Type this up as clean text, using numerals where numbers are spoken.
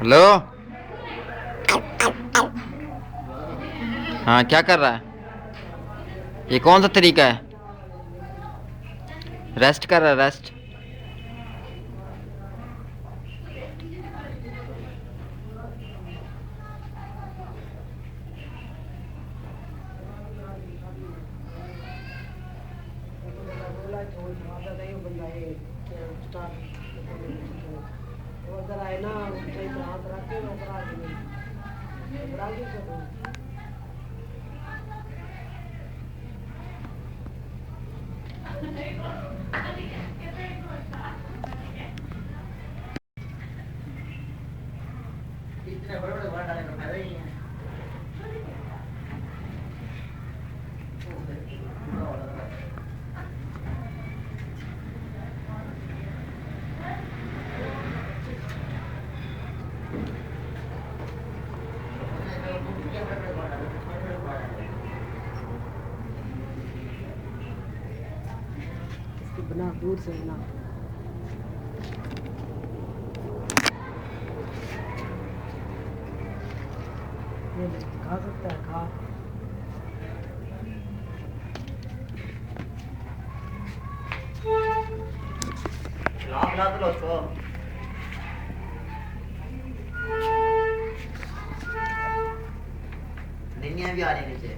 Hello. हाँ, क्या कर रहा है? ये कौन सा तरीका है? रेस्ट कर रहा है, रेस्ट। बना दूर से बना। ये ले, खा सकता है, खा। खिला दो उसको। नींद भी आ रही नीचे।